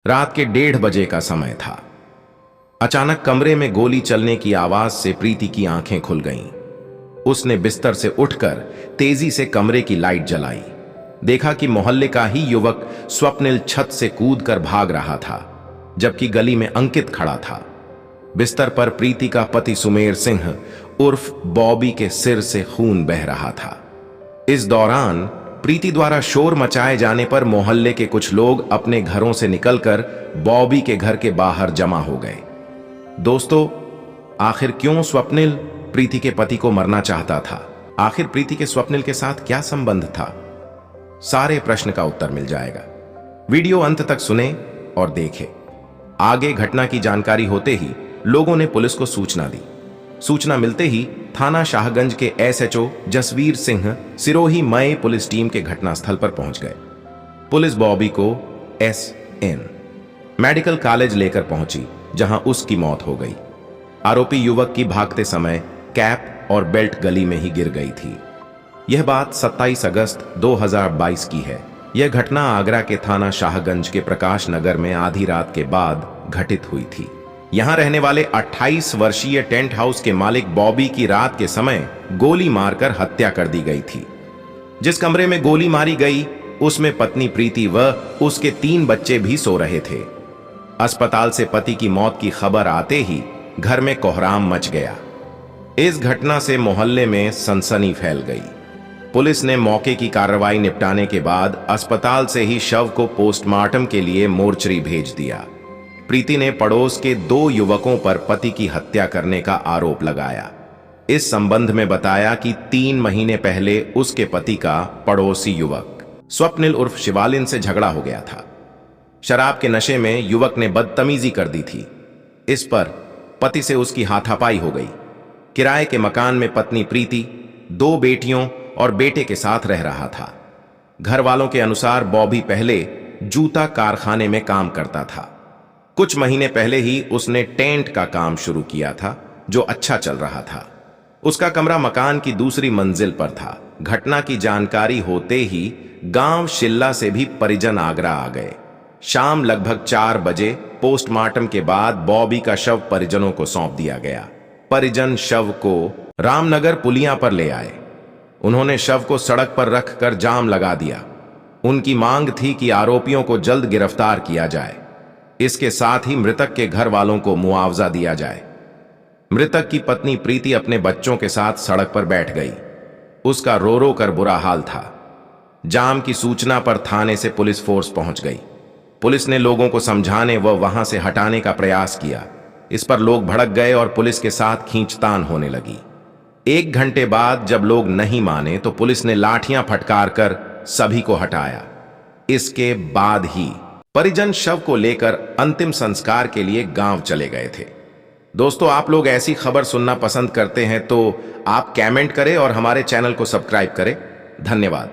रात के 1:30 का समय था। अचानक कमरे में गोली चलने की आवाज से प्रीति की आंखें खुल गईं। उसने बिस्तर से उठकर तेजी से कमरे की लाइट जलाई। देखा कि मोहल्ले का ही युवक स्वप्निल छत से कूदकर भाग रहा था, जबकि गली में अंकित खड़ा था। बिस्तर पर प्रीति का पति सुमेर सिंह उर्फ बॉबी के सिर से खून बह रहा था। इस दौरान प्रीति द्वारा शोर मचाए जाने पर मोहल्ले के कुछ लोग अपने घरों से निकलकर बॉबी के घर के बाहर जमा हो गए। दोस्तों, आखिर क्यों स्वप्निल प्रीति के पति को मरना चाहता था? आखिर प्रीति के स्वप्निल के साथ क्या संबंध था? सारे प्रश्न का उत्तर मिल जाएगा। वीडियो अंत तक सुने और देखें। आगे घटना की जानकारी होते ही लोगों ने पुलिस को सूचना दी। सूचना मिलते ही थाना शाहगंज के एसएचओ जसवीर सिंह सिरोही मई पुलिस टीम के घटनास्थल पर पहुंच गए। पुलिस बॉबी को एसएन मेडिकल कॉलेज लेकर पहुंची, जहां उसकी मौत हो गई। आरोपी युवक की भागते समय कैप और बेल्ट गली में ही गिर गई थी। यह बात 27 अगस्त 2022 की है। यह घटना आगरा के थाना शाहगंज के प्रकाश नगर में आधी रात के बाद घटित हुई थी। यहां रहने वाले 28 वर्षीय टेंट हाउस के मालिक बॉबी की रात के समय गोली मारकर हत्या कर दी गई थी। जिस कमरे में गोली मारी गई उसमें पत्नी प्रीति व उसके 3 बच्चे भी सो रहे थे। अस्पताल से पति की मौत की खबर आते ही घर में कोहराम मच गया। इस घटना से मोहल्ले में सनसनी फैल गई। पुलिस ने मौके की कार्रवाई निपटाने के बाद अस्पताल से ही शव को पोस्टमार्टम के लिए मोर्चरी भेज दिया। प्रीति ने पड़ोस के 2 युवकों पर पति की हत्या करने का आरोप लगाया। इस संबंध में बताया कि 3 महीने पहले उसके पति का पड़ोसी युवक स्वप्निल उर्फ शिवालिन से झगड़ा हो गया था। शराब के नशे में युवक ने बदतमीजी कर दी थी। इस पर पति से उसकी हाथापाई हो गई। किराए के मकान में पत्नी प्रीति 2 बेटियों और बेटे के साथ रह रहा था। घर वालों के अनुसार बॉबी पहले जूता कारखाने में काम करता था। कुछ महीने पहले ही उसने टेंट का काम शुरू किया था, जो अच्छा चल रहा था। उसका कमरा मकान की दूसरी मंजिल पर था। घटना की जानकारी होते ही गांव शिल्ला से भी परिजन आगरा आ गए। शाम लगभग 4 बजे पोस्टमार्टम के बाद बॉबी का शव परिजनों को सौंप दिया गया। परिजन शव को रामनगर पुलिया पर ले आए। उन्होंने शव को सड़क पर रखकर जाम लगा दिया। उनकी मांग थी कि आरोपियों को जल्द गिरफ्तार किया जाए। इसके साथ ही मृतक के घर वालों को मुआवजा दिया जाए। मृतक की पत्नी प्रीति अपने बच्चों के साथ सड़क पर बैठ गई। उसका रो रो कर बुरा हाल था। जाम की सूचना पर थाने से पुलिस फोर्स पहुंच गई। पुलिस ने लोगों को समझाने व वहां से हटाने का प्रयास किया। इस पर लोग भड़क गए और पुलिस के साथ खींचतान होने लगी। 1 घंटे बाद जब लोग नहीं माने तो पुलिस ने लाठियां फटकार कर सभी को हटाया। इसके बाद ही परिजन शव को लेकर अंतिम संस्कार के लिए गांव चले गए थे। दोस्तों, आप लोग ऐसी खबर सुनना पसंद करते हैं तो आप कमेंट करें और हमारे चैनल को सब्सक्राइब करें। धन्यवाद।